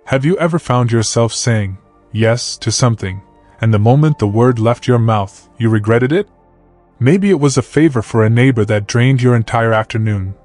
Have you ever found yourself saying yes to something, and the moment the word left your mouth, you regretted it? Maybe it was a favor for a neighbor that drained your entire afternoon,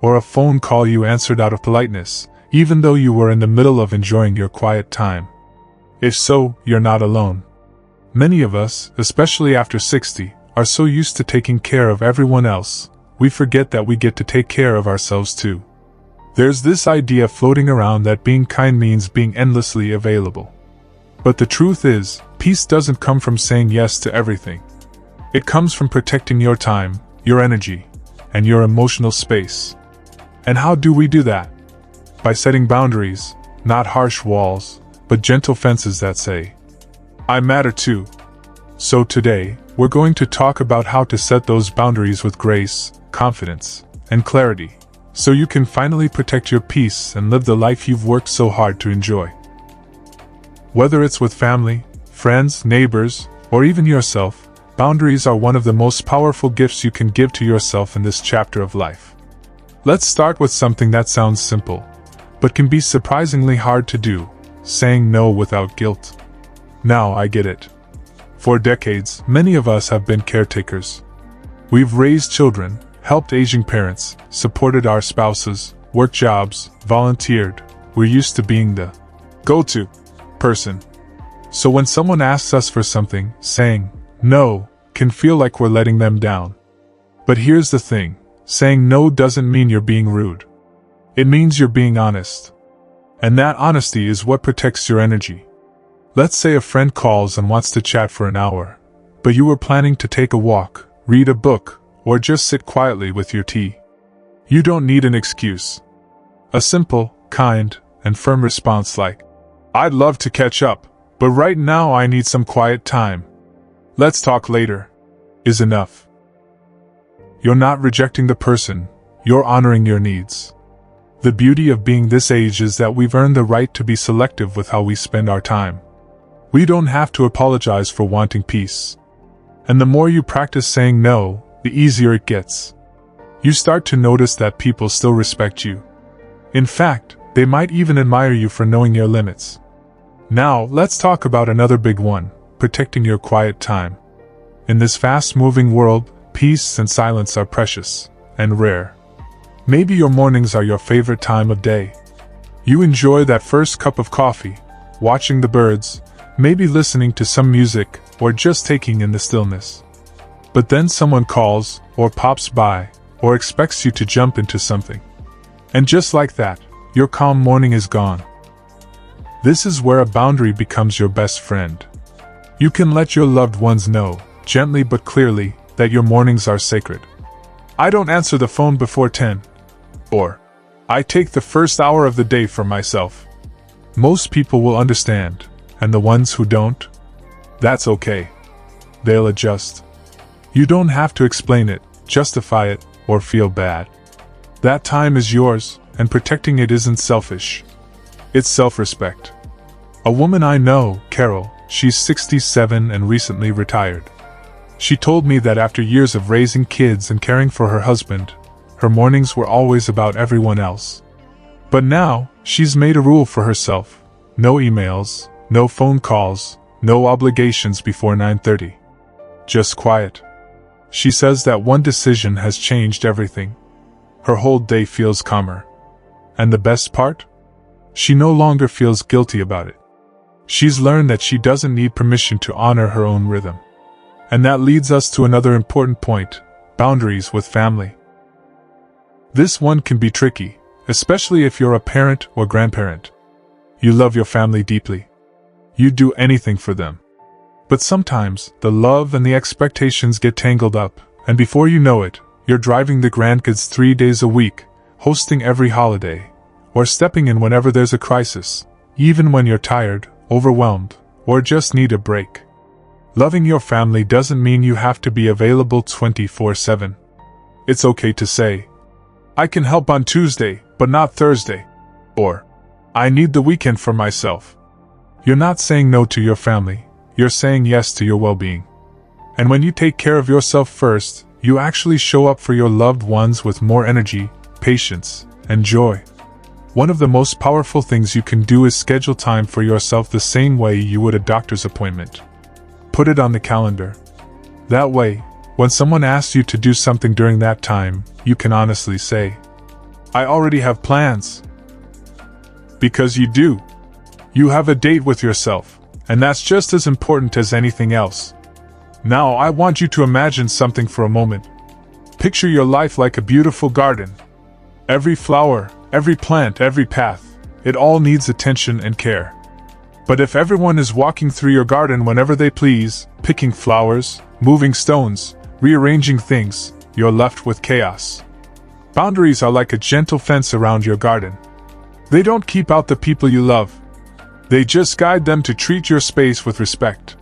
or a phone call you answered out of politeness, even though you were in the middle of enjoying your quiet time. If so, you're not alone. Many of us, especially after 60, are so used to taking care of everyone else, we forget that we get to take care of ourselves too. There's this idea floating around that being kind means being endlessly available. But the truth is, peace doesn't come from saying yes to everything. It comes from protecting your time, your energy, and your emotional space. And how do we do that? By setting boundaries, not harsh walls, but gentle fences that say, I matter too. So today, we're going to talk about how to set those boundaries with grace, confidence, and clarity, so you can finally protect your peace and live the life you've worked so hard to enjoy. Whether it's with family, friends, neighbors, or even yourself, boundaries are one of the most powerful gifts you can give to yourself in this chapter of life. Let's start with something that sounds simple, but can be surprisingly hard to do: saying no without guilt. Now I get it. For decades, many of us have been caretakers. We've raised children, helped aging parents, supported our spouses, worked jobs, volunteered. We're used to being the go-to person. So when someone asks us for something, saying no can feel like we're letting them down. But here's the thing: saying no doesn't mean you're being rude. It means you're being honest. And that honesty is what protects your energy. Let's say a friend calls and wants to chat for an hour, but you were planning to take a walk, read a book, or just sit quietly with your tea. You don't need an excuse. A simple, kind, and firm response like, I'd love to catch up, but right now I need some quiet time. Let's talk later, is enough. You're not rejecting the person, you're honoring your needs. The beauty of being this age is that we've earned the right to be selective with how we spend our time. We don't have to apologize for wanting peace. And the more you practice saying no, the easier it gets. You start to notice that people still respect you. In fact, they might even admire you for knowing your limits. Now, let's talk about another big one: protecting your quiet time. In this fast-moving world, peace and silence are precious and rare. Maybe your mornings are your favorite time of day. You enjoy that first cup of coffee, watching the birds, maybe listening to some music, or just taking in the stillness. But then someone calls, or pops by, or expects you to jump into something. And just like that, your calm morning is gone. This is where a boundary becomes your best friend. You can let your loved ones know, gently but clearly, that your mornings are sacred. I don't answer the phone before 10. Or, I take the first hour of the day for myself. Most people will understand, and the ones who don't, that's okay. They'll adjust. You don't have to explain it, justify it, or feel bad. That time is yours, and protecting it isn't selfish. It's self-respect. A woman I know, Carol, she's 67 and recently retired. She told me that after years of raising kids and caring for her husband, her mornings were always about everyone else. But now, she's made a rule for herself: no emails, no phone calls, no obligations before 9:30. Just quiet. She says that one decision has changed everything. Her whole day feels calmer. And the best part? She no longer feels guilty about it. She's learned that she doesn't need permission to honor her own rhythm. And that leads us to another important point: boundaries with family. This one can be tricky, especially if you're a parent or grandparent. You love your family deeply. You do anything for them. But sometimes, the love and the expectations get tangled up, and before you know it, you're driving the grandkids 3 days a week, hosting every holiday, or stepping in whenever there's a crisis, even when you're tired, overwhelmed, or just need a break. Loving your family doesn't mean you have to be available 24/7. It's okay to say, I can help on Tuesday, but not Thursday. Or, I need the weekend for myself. You're not saying no to your family, you're saying yes to your well-being. And when you take care of yourself first, you actually show up for your loved ones with more energy, patience, and joy. One of the most powerful things you can do is schedule time for yourself the same way you would a doctor's appointment. Put it on the calendar. That way, when someone asks you to do something during that time, you can honestly say, "I already have plans." Because you do. You have a date with yourself, and that's just as important as anything else. Now I want you to imagine something for a moment. Picture your life like a beautiful garden. Every flower, every plant, every path, it all needs attention and care. But if everyone is walking through your garden whenever they please, picking flowers, moving stones, rearranging things, you're left with chaos. Boundaries are like a gentle fence around your garden. They don't keep out the people you love. They just guide them to treat your space with respect.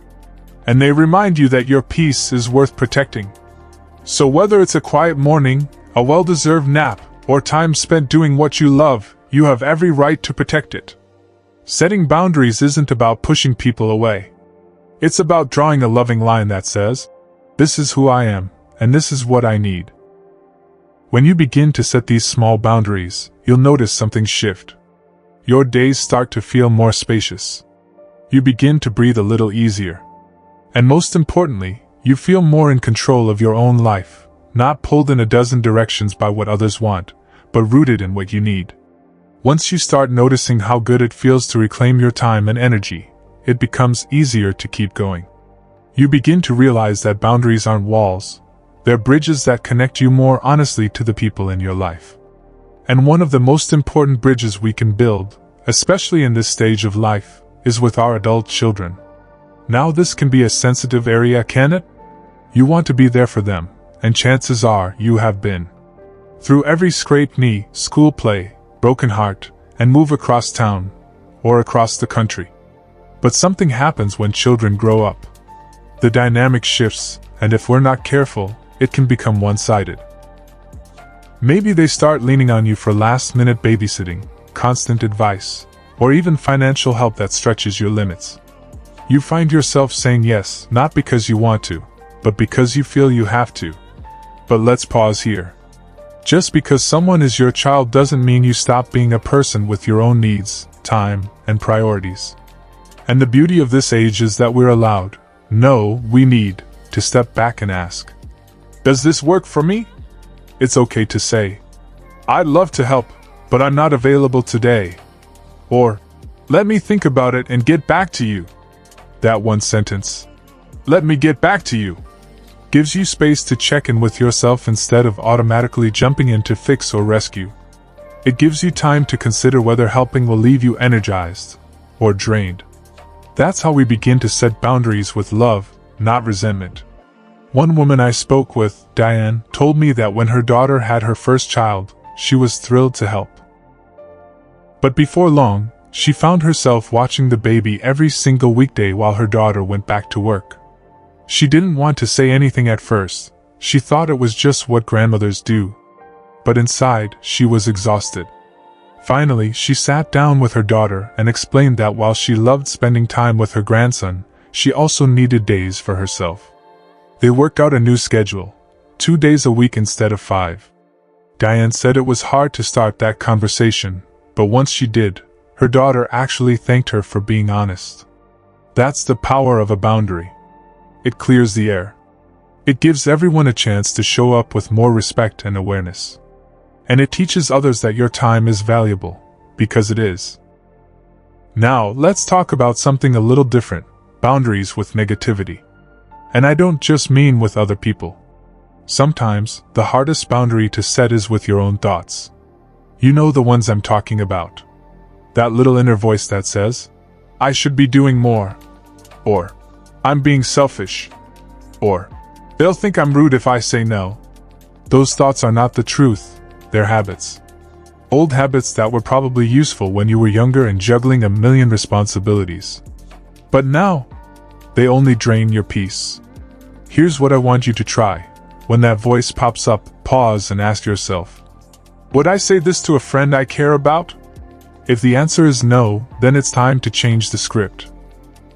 And they remind you that your peace is worth protecting. So whether it's a quiet morning, a well-deserved nap, or time spent doing what you love, you have every right to protect it. Setting boundaries isn't about pushing people away. It's about drawing a loving line that says, "This is who I am, and this is what I need." When you begin to set these small boundaries, you'll notice something shift. Your days start to feel more spacious. You begin to breathe a little easier. And most importantly, you feel more in control of your own life, not pulled in a dozen directions by what others want, but rooted in what you need. Once you start noticing how good it feels to reclaim your time and energy, it becomes easier to keep going. You begin to realize that boundaries aren't walls, they're bridges that connect you more honestly to the people in your life. And one of the most important bridges we can build, especially in this stage of life, is with our adult children. Now this can be a sensitive area, can it? You want to be there for them, and chances are you have been. Through every scraped knee, school play, broken heart, and move across town, or across the country. But something happens when children grow up. The dynamic shifts, and if we're not careful, it can become one-sided. Maybe they start leaning on you for last-minute babysitting, constant advice, or even financial help that stretches your limits. You find yourself saying yes, not because you want to, but because you feel you have to. But let's pause here. Just because someone is your child doesn't mean you stop being a person with your own needs, time, and priorities. And the beauty of this age is that we're allowed, no, we need, to step back and ask, "Does this work for me?" It's okay to say, "I'd love to help, but I'm not available today." Or, "Let me think about it and get back to you." That one sentence, "Let me get back to you," gives you space to check in with yourself instead of automatically jumping in to fix or rescue. It gives you time to consider whether helping will leave you energized or drained. That's how we begin to set boundaries with love, not resentment. One woman I spoke with, Diane, told me that when her daughter had her first child, she was thrilled to help. But before long, she found herself watching the baby every single weekday while her daughter went back to work. She didn't want to say anything at first. She thought it was just what grandmothers do. But inside, she was exhausted. Finally, she sat down with her daughter and explained that while she loved spending time with her grandson, she also needed days for herself. They worked out a new schedule, 2 days a week instead of 5. Diane said it was hard to start that conversation, but once she did, her daughter actually thanked her for being honest. That's the power of a boundary. It clears the air. It gives everyone a chance to show up with more respect and awareness. And it teaches others that your time is valuable, because it is. Now, let's talk about something a little different, boundaries with negativity. And I don't just mean with other people. Sometimes, the hardest boundary to set is with your own thoughts. You know the ones I'm talking about. That little inner voice that says, "I should be doing more," or "I'm being selfish," or "They'll think I'm rude if I say no." Those thoughts are not the truth, they're habits. Old habits that were probably useful when you were younger and juggling a million responsibilities. But now, they only drain your peace. Here's what I want you to try. When that voice pops up, pause and ask yourself, would I say this to a friend I care about? If the answer is no, then it's time to change the script.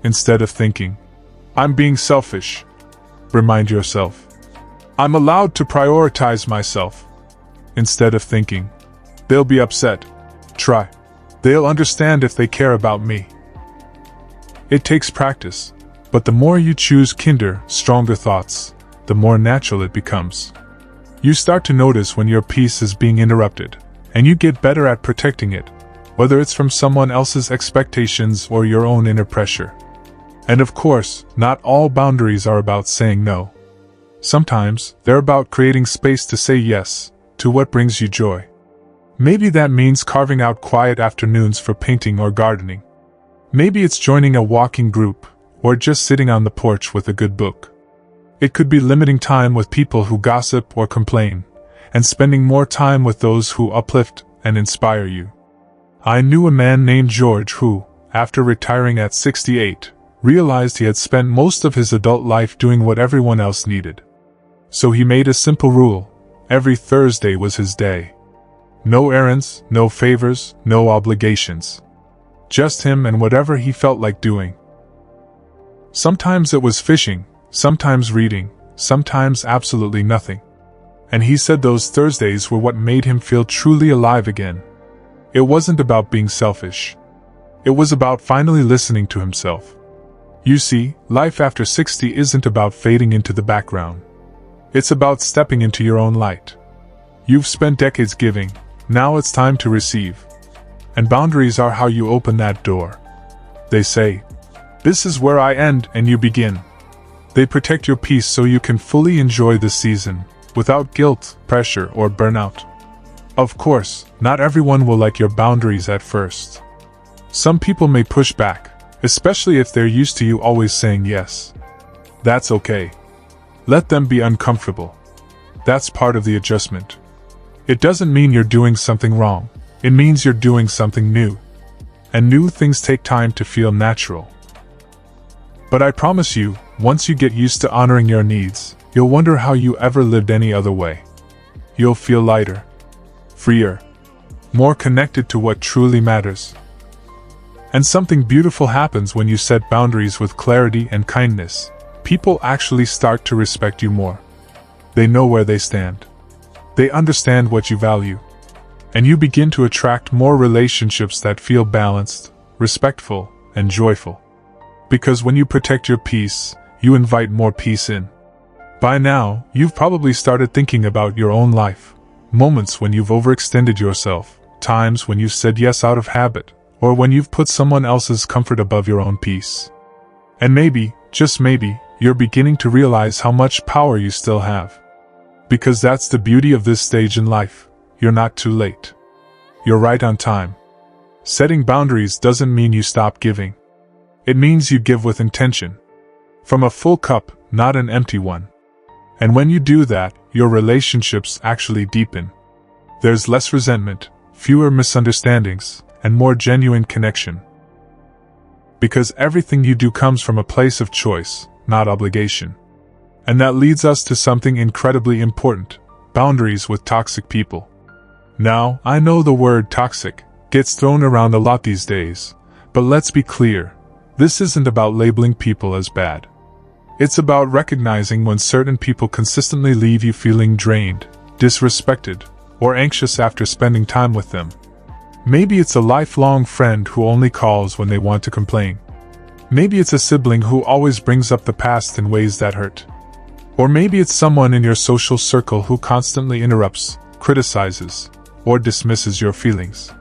Instead of thinking, "I'm being selfish," remind yourself, "I'm allowed to prioritize myself." Instead of thinking, "They'll be upset," try, They'll understand if they care about me. It takes practice, but the more you choose kinder, stronger thoughts, the more natural it becomes. You start to notice when your peace is being interrupted, and you get better at protecting it, whether it's from someone else's expectations or your own inner pressure. And of course, not all boundaries are about saying no. Sometimes, they're about creating space to say yes to what brings you joy. Maybe that means carving out quiet afternoons for painting or gardening. Maybe it's joining a walking group, or just sitting on the porch with a good book. It could be limiting time with people who gossip or complain, and spending more time with those who uplift and inspire you. I knew a man named George who, after retiring at 68, realized he had spent most of his adult life doing what everyone else needed. So he made a simple rule: every Thursday was his day. No errands, no favors, no obligations. Just him and whatever he felt like doing. Sometimes it was fishing, sometimes reading, sometimes absolutely nothing. And he said those Thursdays were what made him feel truly alive again. It wasn't about being selfish. It was about finally listening to himself. You see, life after 60 isn't about fading into the background. It's about stepping into your own light. You've spent decades giving, now it's time to receive. And boundaries are how you open that door. They say, "This is where I end and you begin." They protect your peace so you can fully enjoy the season, without guilt, pressure, or burnout. Of course, not everyone will like your boundaries at first. Some people may push back, especially if they're used to you always saying yes. That's okay. Let them be uncomfortable. That's part of the adjustment. It doesn't mean you're doing something wrong. It means you're doing something new. And new things take time to feel natural. But I promise you, once you get used to honoring your needs, you'll wonder how you ever lived any other way. You'll feel lighter, freer, more connected to what truly matters. And something beautiful happens when you set boundaries with clarity and kindness. People actually start to respect you more. They know where they stand. They understand what you value. And you begin to attract more relationships that feel balanced, respectful, and joyful. Because when you protect your peace, you invite more peace in. By now, you've probably started thinking about your own life. Moments when you've overextended yourself, times when you've said yes out of habit, or when you've put someone else's comfort above your own peace. And maybe, just maybe, you're beginning to realize how much power you still have. Because that's the beauty of this stage in life. You're not too late. You're right on time. Setting boundaries doesn't mean you stop giving. It means you give with intention. From a full cup, not an empty one. And when you do that, your relationships actually deepen. There's less resentment, fewer misunderstandings, and more genuine connection. Because everything you do comes from a place of choice, not obligation. And that leads us to something incredibly important: boundaries with toxic people. Now, I know the word toxic gets thrown around a lot these days, but let's be clear, this isn't about labeling people as bad. It's about recognizing when certain people consistently leave you feeling drained, disrespected, or anxious after spending time with them. Maybe it's a lifelong friend who only calls when they want to complain. Maybe it's a sibling who always brings up the past in ways that hurt. Or maybe it's someone in your social circle who constantly interrupts, criticizes, or dismisses your feelings.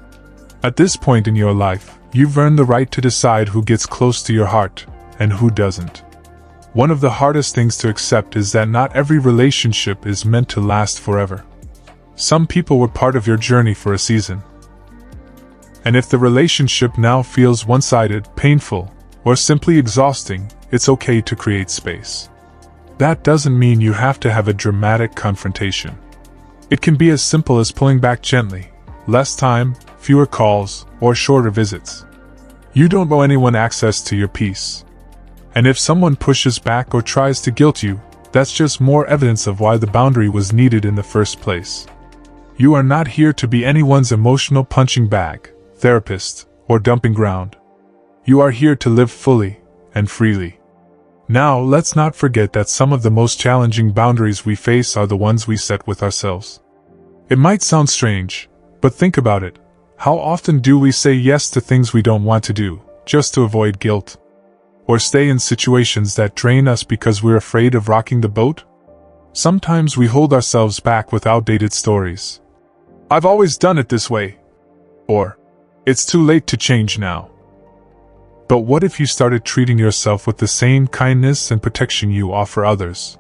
At this point in your life, you've earned the right to decide who gets close to your heart, and who doesn't. One of the hardest things to accept is that not every relationship is meant to last forever. Some people were part of your journey for a season. And if the relationship now feels one-sided, painful, or simply exhausting, it's okay to create space. That doesn't mean you have to have a dramatic confrontation. It can be as simple as pulling back gently, less time, fewer calls, or shorter visits. You don't owe anyone access to your peace. And if someone pushes back or tries to guilt you, that's just more evidence of why the boundary was needed in the first place. You are not here to be anyone's emotional punching bag, therapist, or dumping ground. You are here to live fully and freely. Now, let's not forget that some of the most challenging boundaries we face are the ones we set with ourselves. It might sound strange, but think about it. How often do we say yes to things we don't want to do, just to avoid guilt? Or stay in situations that drain us because we're afraid of rocking the boat? Sometimes we hold ourselves back with outdated stories. I've always done it this way. Or, it's too late to change now. But what if you started treating yourself with the same kindness and protection you offer others?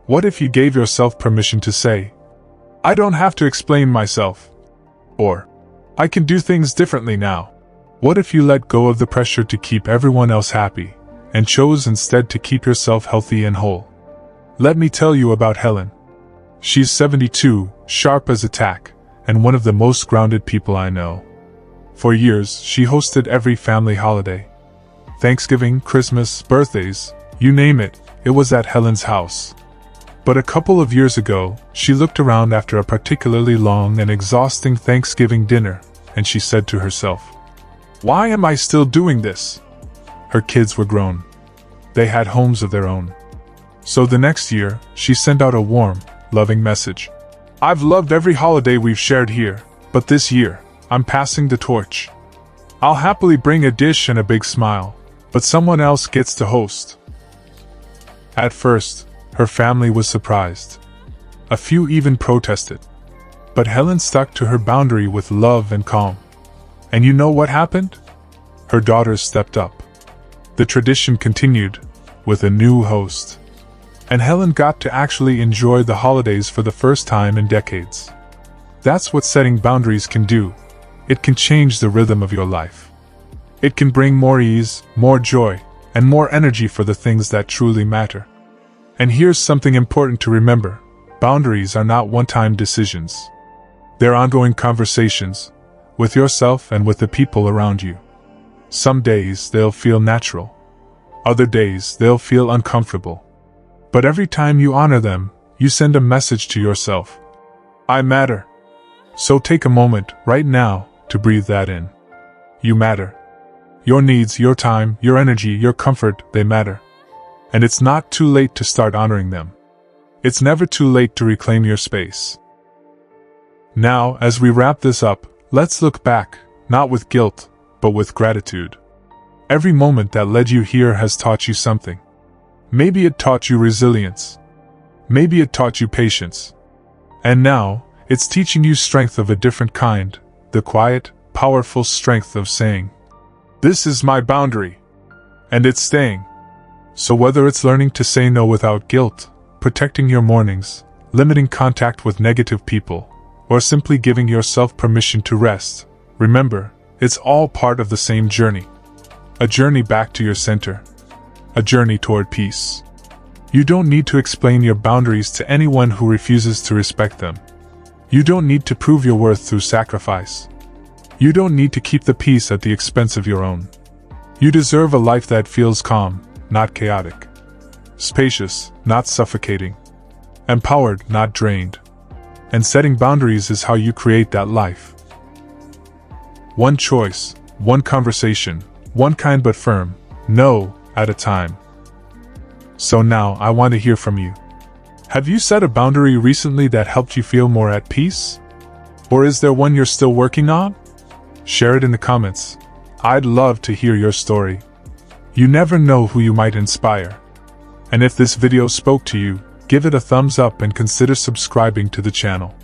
What if you gave yourself permission to say, I don't have to explain myself. Or, I can do things differently now. What if you let go of the pressure to keep everyone else happy, and chose instead to keep yourself healthy and whole? Let me tell you about Helen. She's 72, sharp as a tack, and one of the most grounded people I know. For years, she hosted every family holiday. Thanksgiving, Christmas, birthdays, you name it, it was at Helen's house. But a couple of years ago, she looked around after a particularly long and exhausting Thanksgiving dinner, and she said to herself, why am I still doing this? Her kids were grown. They had homes of their own. So the next year, she sent out a warm, loving message. I've loved every holiday we've shared here, but this year, I'm passing the torch. I'll happily bring a dish and a big smile, but someone else gets to host. At first, her family was surprised. A few even protested. But Helen stuck to her boundary with love and calm. And you know what happened? Her daughters stepped up. The tradition continued, with a new host. And Helen got to actually enjoy the holidays for the first time in decades. That's what setting boundaries can do. It can change the rhythm of your life. It can bring more ease, more joy, and more energy for the things that truly matter. And here's something important to remember. Boundaries are not one-time decisions. They're ongoing conversations, with yourself and with the people around you. Some days they'll feel natural. Other days they'll feel uncomfortable. But every time you honor them, you send a message to yourself. I matter. So take a moment, right now, to breathe that in. You matter. Your needs, your time, your energy, your comfort, they matter. And it's not too late to start honoring them. It's never too late to reclaim your space. Now, as we wrap this up, let's look back, not with guilt, but with gratitude. Every moment that led you here has taught you something. Maybe it taught you resilience. Maybe it taught you patience. And now, it's teaching you strength of a different kind, the quiet, powerful strength of saying, this is my boundary. And it's staying. So whether it's learning to say no without guilt, protecting your mornings, limiting contact with negative people, or simply giving yourself permission to rest, remember, it's all part of the same journey. A journey back to your center. A journey toward peace. You don't need to explain your boundaries to anyone who refuses to respect them. You don't need to prove your worth through sacrifice. You don't need to keep the peace at the expense of your own. You deserve a life that feels calm, not chaotic. Spacious, not suffocating. Empowered, not drained. And setting boundaries is how you create that life. One choice, one conversation, one kind but firm, no, at a time. So now I want to hear from you. Have you set a boundary recently that helped you feel more at peace? Or is there one you're still working on? Share it in the comments. I'd love to hear your story. You never know who you might inspire. And if this video spoke to you, give it a thumbs up and consider subscribing to the channel.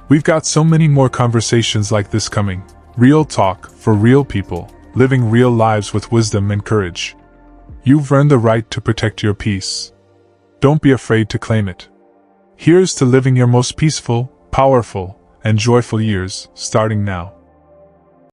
We've got so many more conversations like this coming. Real talk for real people, living real lives with wisdom and courage. You've earned the right to protect your peace. Don't be afraid to claim it. Here's to living your most peaceful, powerful, and joyful years, starting now.